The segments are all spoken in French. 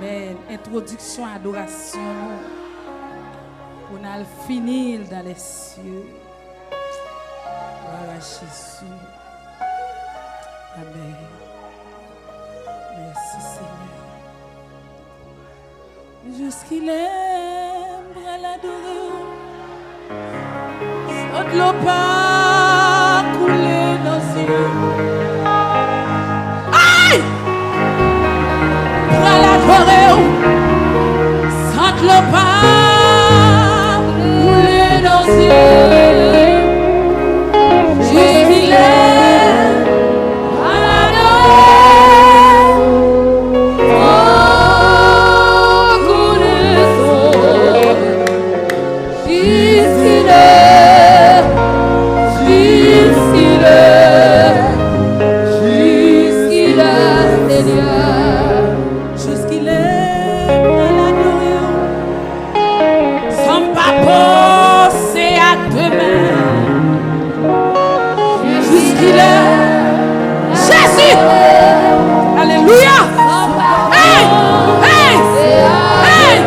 Amen. Introduction, adoration. On a fini dans les cieux. Voilà Jésus. Amen. Merci Seigneur. Jusqu'il aime à l'adorer. Saute l'eau pas couler dans ses yeux. Aïe! Pour l'adorer. Saute l'eau pas couler dans ses yeux. Jusqu'il aime à l'adorer. Oh, connaissons. Jusqu'il est, Seigneur, jusqu'il est, à l'adorer, sans pas penser à demain, jusqu'il est, Jésus, alléluia, hey, hey, hey.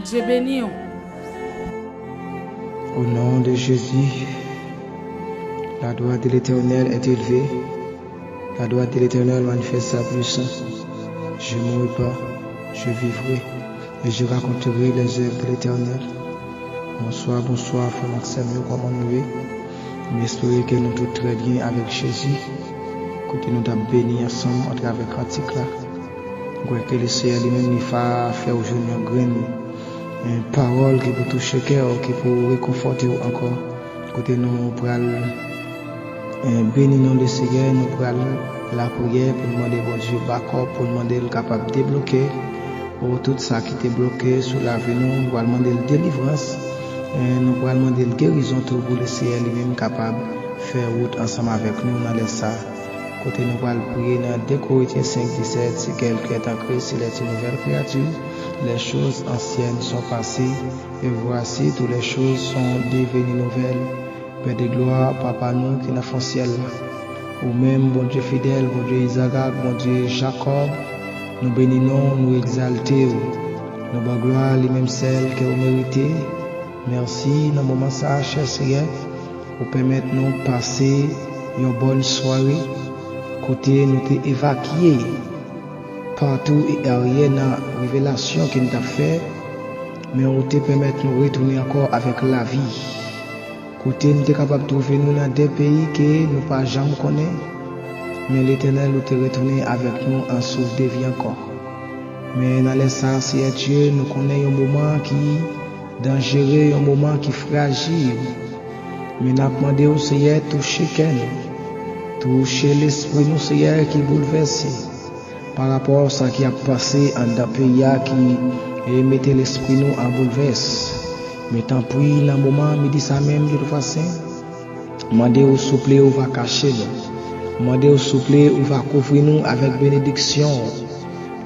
Dieu béni. Au nom de Jésus, la droite de l'Éternel est élevée. La droite de l'Éternel manifeste sa puissance. Je ne mourrai pas, je vivrai et je raconterai les œuvres de l'Éternel. Bonsoir, bonsoir, frère Maxime, comment nous est. J'espère que nous tous très bien avec Jésus. Côté nous avons béni ensemble à travers cantique là. Que le Seigneur lui-même nous fait faire aujourd'hui une graine. Une parole qui peut toucher le cœur, qui peut réconforter encore. Côté nous prenons bénir le Seigneur, nous prenons la prière pour demander bon Dieu backup, pour demander le capable de débloquer pour tout ça qui est bloqué sur la vie. Nous allons demander la délivrance, nous allons demander la guérison pour le Seigneur lui-même capable de faire route ensemble avec nous dans les ça. Côté nous allons prier dans 2 Corinthiens 5:17, si quelqu'un est en Christ, il est une nouvelle créature. Les choses anciennes sont passées et voici toutes les choses sont devenues nouvelles. Père de gloire, Papa nous qui nous ciel, ou même bon Dieu fidèle, bon Dieu Isaac, bon Dieu Jacob, nous bénissons, nous exaltons, nous bon gloire les mêmes celles que vous méritez. Merci dans le moment ça, cher Seigneur, pour permettre nous de passer une bonne soirée. Côté nous t'es évacué partout et rien dans la révélation qu'il nous a fait, mais on te permet de nous retourner encore avec la vie. Côté nous sommes capables de trouver nous dans des pays que nous pas jamais connaître, mais l'Éternel nous te retourné avec nous en souffle de vie encore. Mais dans les sens, Seigneur Dieu, nous connaissons un moment qui est dangereux, un moment qui est fragile. Mais nous avons demandé au Seigneur de toucher l'esprit nous Seigneur qui est bouleversé par rapport à ce qui a passé en un pays qui mettait l'esprit nous en bouleverse. Mais tant pis, dans le moment, me dit ça même de toute façon. Demandez au souple, on va cacher nous. Demandez au souple, on va couvrir nous avec bénédiction.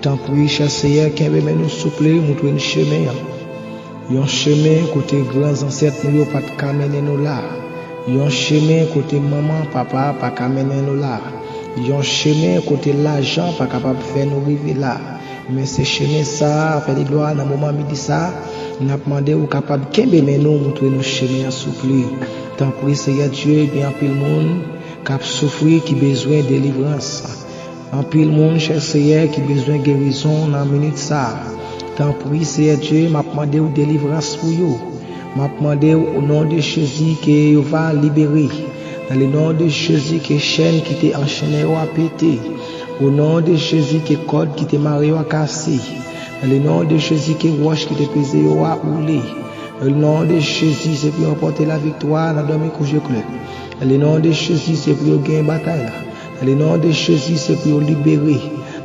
Tant pis, cher Seigneur, qui veut nous souple, montrer un chemin. Un chemin côté grands ancêtres nous pas de mener nous là. Yon chemin côté maman, papa, pas qu'à mener nous là. Yon chemin côté l'argent, pas capable de faire nous arriver là. Mais c'est chemin ça, fait des gloires dans le moment midi ça. N'a demandé ou capable de mais nous montrer nos chemins assouplis. Tant pis Seigneur Dieu, bien pile monde qui a souffert, qui besoin de délivrance. En pile monde cher Seigneur qui besoin de guérison dans minute ça. Tant pis Seigneur Dieu, m'a demandé ou délivrance pour vous. M'a demandé au nom de Jésus que vous va libérer. Dans le nom de Jésus que chaîne qui t'est enchaîné ou a pété. Au nom de Jésus que code qui t'est marié ou a cassé. Dans le nom de Jésus que roche qui t'est pesé ou a roulé. Dans le nom de Jésus c'est pour remporter la victoire dans le couche club. Dans le nom de Jésus c'est pour gagner bataille. Dans le nom de Jésus c'est pour libérer.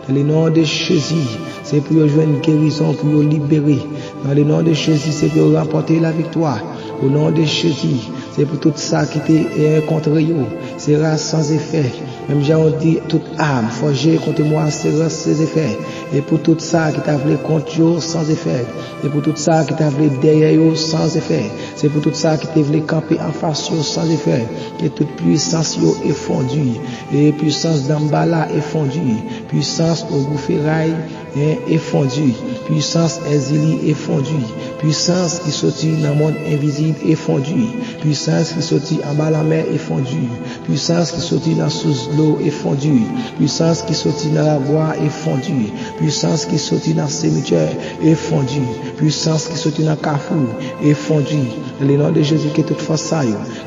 Dans le nom de Jésus c'est pour jouer une guérison, pour libérer. Dans le nom de Jésus c'est pour remporter la victoire. Au nom de Jésus, c'est pour tout ça qui t'est contre vous, sera sans effet. Même j'ai dit, toute âme forgée contre moi sera sans effet. Et pour tout ça qui t'a voulu contre vous sans effet. Et pour tout ça qui t'a voulu derrière vous sans effet. C'est pour tout ça qui t'a voulu camper en face vous sans effet. Que toute puissance est fondue. Et puissance d'Ambala est fondue. Puissance au Goufferail est fondue. Puissance exilée est fondue. Puissance qui sortit dans le monde invisible est fondue. Puissance qui sortit en bas la mer est fondue. Puissance qui sortit dans sous l'eau est fondue. Puissance qui sortit dans la voie est fondue. Puissance qui sortit dans le cimetière est fondue. Puissance qui sortit dans le carrefour est fondue. Dans le nom de Jésus, que toute force ça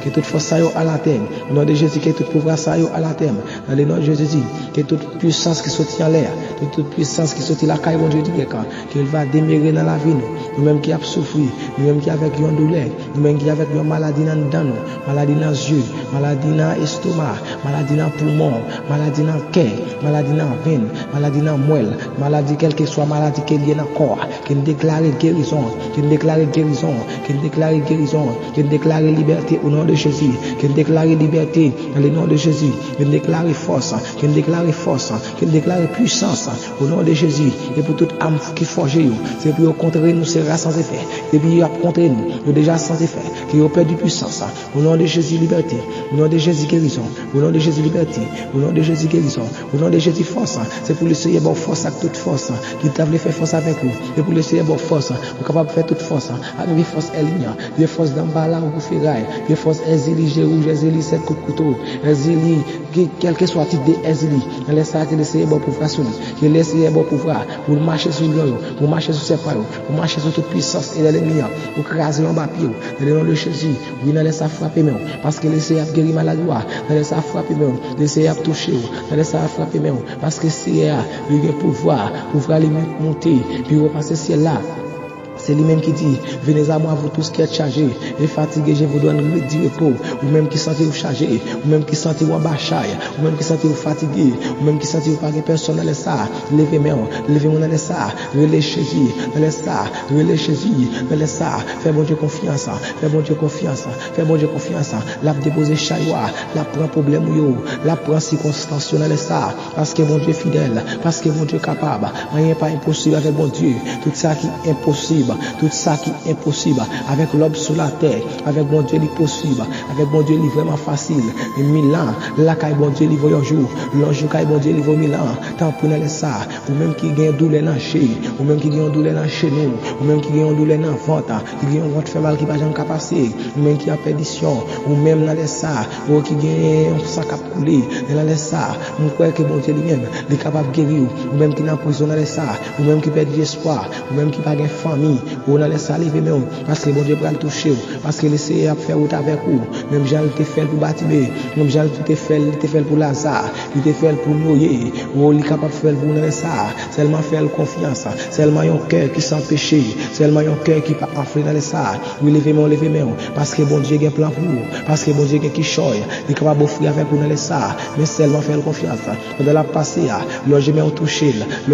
que toute force ça à la terre. Dans le nom de Jésus, que toute pouvoir ça à la terre. Dans le nom de Jésus, que toute puissance qui sortit en l'air, toute puissance qui sortit la caille de Dieu, qu'elle va demeurer dans la vie nous-mêmes qui avons souffert, nous-mêmes qui avec une douleur, nous-mêmes qui avec une maladie dans nous, maladie dans les yeux, maladie dans l'estomac, maladie dans le poumon, maladie dans le cœur, maladie dans la veine, maladie dans la moelle, maladie quelle que soit maladie qui est liée dans le corps, qui déclare guérison, qui déclare guérison, qui déclare guérison, qui déclare liberté au nom de Jésus, qui déclare liberté dans le nom de Jésus, qui déclare force, qui déclare force, qui déclare puissance au nom de Jésus, et pour toute âme qui forge, c'est pour contrer nous sera sans effet, et puis il a contre nous déjà sans effet, qui a perdu puissance, au nom de Jésus liberté, au nom de Jésus guérison, au nom de Jésus liberté, au nom de Jésus guérison, au nom de Jésus force, c'est pour le Seigneur bonne force avec toute force, qui t'a voulu faire force avec vous, et pour le Seigneur bonne force, vous capable de faire toute force, avec force Eligna, des forces d'Ambala ou Ferraille, des forces Ezili, Gérouge, Ezili, 7 coups de couteau, Ezili, quel que soit le type d'Ezili, laisse ça que le Seigneur bon pouvoir sur lui, que le Seigneur bon pouvoir, pour marcher sur l'eau, pour marcher sur ses pas, pour marcher sur toute puissance et l'ennemi, pour craser en bas pied, dans le nom de Jésus, oui, dans laisse ça frapper même, parce que le Seigneur a guéri maladie, dans laisse ça frapper même, le Seigneur a touché, dans laisse ça frapper même, parce que le Seigneur a eu pouvoir aller monter, puis repasser ciel là. C'est lui-même qui dit, venez à moi vous tous qui êtes chargés et fatigués, je vous donne du repos, ou même qui sentez-vous chargés, ou même qui sentez-vous en bâchaille, ou même qui sentez-vous fatigués, ou même qui sentez-vous pas de personne dans les ça, levez-moi dans les ça, relais Jésus, dans les ça, relais Jésus, dans les ça, fais bon Dieu confiance, fais bon Dieu confiance, fais bon Dieu confiance, la déposer chayoua, la prend problème ou la prend circonstance dans les ça, parce que mon Dieu est fidèle, parce que mon Dieu est capable, rien n'est pas impossible avec mon Dieu, tout ça qui est impossible, tout ça qui est impossible, avec l'homme sur la terre, avec mon Dieu il est possible, avec mon Dieu il est vraiment facile, et 1000 ans, là quand mon Dieu il va un jour, l'ange quand mon Dieu il va 1000 ans, tant pour aller ça, ou même qui gagne douleur dans chez, ou même qui gagne douleur dans chez nous, ou même qui gagne douleur dans ventre, qui gagne ventre fait mal qui va jamais passer, ou même qui a perdition, ou même dans les ça, ou qui gagne un sac à couler, dans les ça, on croit que mon Dieu lui-même il est capable de guérir, ou même qui est en prison dans les ça, ou même qui perd l'espoir, ou même qui n'a pas de famille, ou on a laissé aller même, parce que bon Dieu va le toucher, parce que le Seigneur a fait route avec vous, même Jean te fait pour Batimé, même Jean te fait pour Lazare, il te fait pour Noé, ou il est capable de faire pour nous ça, seulement faire confiance, seulement un cœur qui sans péché, seulement un cœur qui pas enflé dans les ça, oui levez-moi, parce que bon Dieu a un plan pour vous, parce que bon Dieu a qui choye, il est capable d'offrir avec vous dans les ça, mais seulement faire confiance, dans la passée, là je mets un toucher, il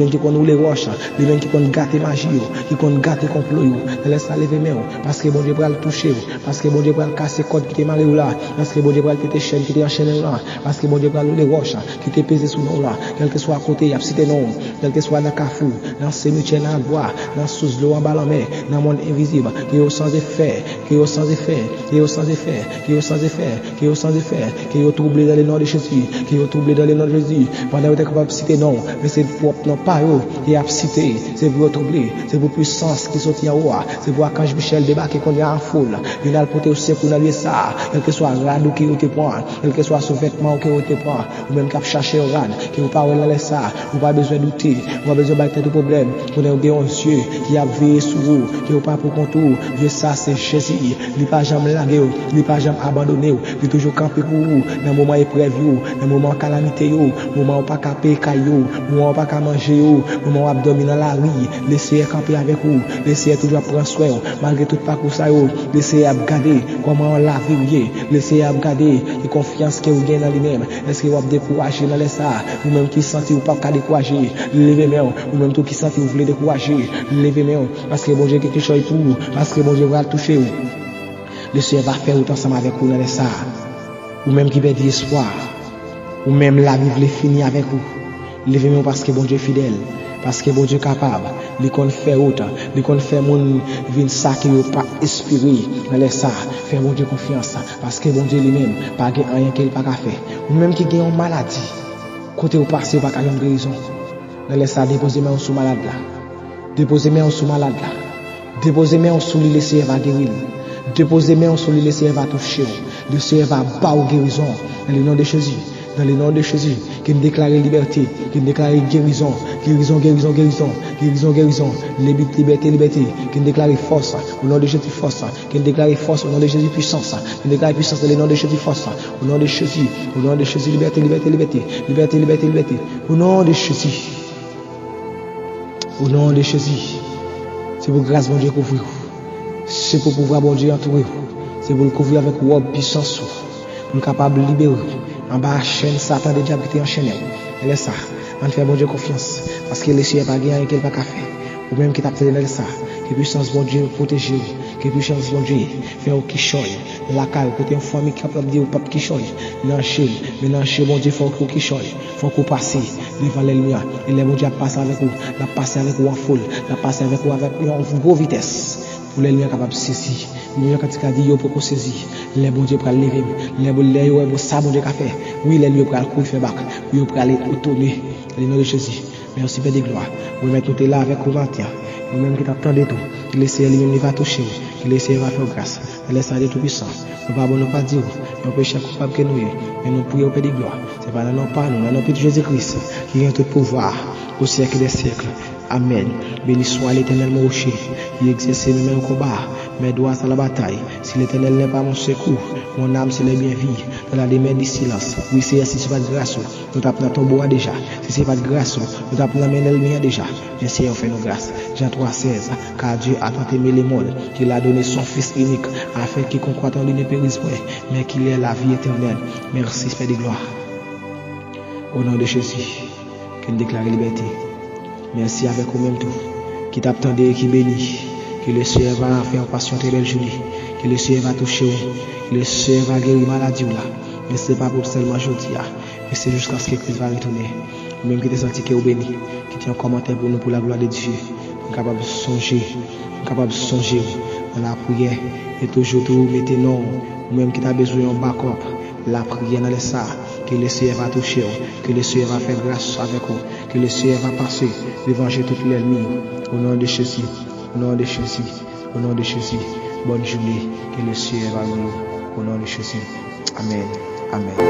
y a qui connaît les roches, il y a qui connaît gâter magie, qui compte gâter complot, laisse ça lever main, parce que bon Dieu va le toucher, parce que bon Dieu va le casser code qui t'est marré là, parce que bon Dieu va le péter chaîne qui t'est enchaîné là, parce que bon Dieu va le roches qui t'est pesé sous nous là, quel que soit à côté, il y a cité non, quel que soit dans Carrefour, dans cimetière, dans le bois, dans sous l'eau en bas la mer, dans le monde invisible, qui est sans effet, qui est sans effet, qui est sans effet, qui est sans effet, qui est sans effet, qui est troublé dans le nom de Jésus, qui est troublé dans le nom de Jésus, pendant que tu es capable de citer non, mais c'est pour non pas eux, qui a cité, c'est pour troubler, c'est pour puissance qui sortit en haut, c'est pour Archange Michel débarquer qu'on est en foule, il a le porté au secours dans lui ça, quel que soit radou qui te prend, quel que soit ce vêtement qui te prend, ou même qui cherché au rad, qui vous parle dans ça, vous pas besoin de douter, vous pas besoin de battre de problème, vous avez un Dieu qui a veillé sur vous, qui vous pas pour contour, Dieu ça c'est Jésus, il pas jamais largué, il pas jamais abandonné, il toujours campé pour vous, dans le moment épreuve, dans le moment calamité, moment pas capé caillou, moment pas qu'à manger, moment abdominal la rue, laissez camper avec vous, laissez toujours prendre soin, malgré tout parcours ça, laissez regarder comment on l'a vu, laissez regarder la confiance que vous gagnez dans lui-même, est-ce que vous avez découragé dans les ça, ou même qui sentez ou pas qu'à décourager, levez-moi, ou même tout qui sentez vous voulez décourager, levez-moi, parce que bon Dieu quelque chose pour vous, parce que bon Dieu va toucher vous. Le Seigneur va faire autant ensemble avec vous dans les ça, ou même qui perd espoir, ou même la vie voulait finir avec vous. Levez-moi parce que bon Dieu est fidèle, parce que bon Dieu est capable, il qu'on fait autant, il qu'on fait mon vin ça qui n'a pas inspiré dans les ça, faire bon Dieu confiance, parce que bon Dieu lui-même, pas rien qu'il pas faire, ou même qui gagne une maladie, côté au passé, pas qu'à une guérison, dans les ça, déposez-moi sous malade là, déposez-moi sous malade là, déposez-moi sous lui, le Seigneur va guérir. Déposez-moi sur lui, le Seigneur va toucher. Le Seigneur va battre guérison. Dans le nom de Jésus. Dans le nom de Jésus. Qui me déclare liberté. Qui me déclare guérison. Guérison, guérison, guérison. Guérison, guérison. Liberté, liberté. Qui me déclare force. Au nom de Jésus, force. Qui me déclare force. Au nom de Jésus, puissance. Qui me déclare puissance. Dans le nom de Jésus, force. Au nom de Jésus. Au nom de Jésus, liberté, liberté, liberté. Liberté, liberté, liberté. Au nom de Jésus. Au nom de Jésus. C'est pour grâce, mon Dieu, couvrir. C'est pour pouvoir bon Dieu entourer. C'est pour le couvrir avec robe puissance. Pour être capable de libérer. En bas la chaîne, Satan déjà qui était enchaîné. Elle est ça. On fait bon Dieu confiance. Parce que le Seigneur n'a pas gagné qu'il n'a pas faire. Ou même qui t'a fait dans ça. Que puissance bon Dieu protéger. Que puissance bon Dieu fait au quichoy. La caille, côté une famille capable de dire au pape quichoy. Nanché, mais nanché bon Dieu faut qu'il quichoy. Faut qu'on passe devant les lumières. Et les bon Dieu passe avec vous. La passe avec vous en foule. La passe avec vous avec une grosse vitesse. Pour les lumières capables de saisir. Les quand tu as dit, pour qu'on saisir. Les bon Dieu pour lever. Les bon Dieu pour ça, bon Dieu qu'a fait. Oui, les lieux pour le coup, faire bac. Oui, pour aller tourner. Le nom de Jésus. Merci, Père de gloire. Vous mettez nous là avec vous matin. Nous-mêmes qui t'attendons tout. Qu'il essaie lui-même, il va toucher. Qu'il essaie, il va faire grâce. Il laisse aller tout puissant. Nous ne pouvons pas dire. Nous péchons coupable que nous. Mais nous prions, Père de gloire. C'est pas dans nos pas, nous, dans nos petits Jésus-Christ. Qui a tout pouvoir. Au siècle des siècles. Amen. Béni soit l'Éternel mon rocher, qui exerce le même combat, mes doigts à la bataille. Si l'Éternel n'est pas mon secours, mon âme c'est la bien vie. Dans la demeure du silence. Oui, c'est si c'est pas de grâce, nous tapons dans ton bois déjà. Si c'est pas de grâce, nous tapons dans le mien déjà. Merci, on fait nos grâces. Jean 3,16. Car Dieu a tant aimé le monde qu'il a donné son Fils unique, afin qu'il croit en lui ne périsse point, mais qu'il ait la vie éternelle. Merci, Père de gloire. Au nom de Jésus, qu'il déclare liberté. Merci avec vous-même tout. Qui t'attendait et qui bénit. Que le Seigneur va faire passion très belle journée. Que le Seigneur va toucher vous. Que le Seigneur va guérir maladie là. Mais ce n'est pas pour seulement aujourd'hui. Mais c'est jusqu'à ce que Christ va retourner. Même qui te senti que vous béni. Qui tient un commentaire pour nous pour la gloire de Dieu. Capable de songer. Capable de songer dans la prière. Et toujours tout mettez non. Ou même qui t'a besoin d'un backup. La prière dans les ça. Que le Seigneur va toucher. Que le Seigneur va faire grâce avec vous. Que le Seigneur va passer devant tout l'ennemi. Au nom de Jésus. Au nom de Jésus. Au nom de Jésus. Bonne journée. Que le Seigneur va nous. Au nom de Jésus. Amen. Amen.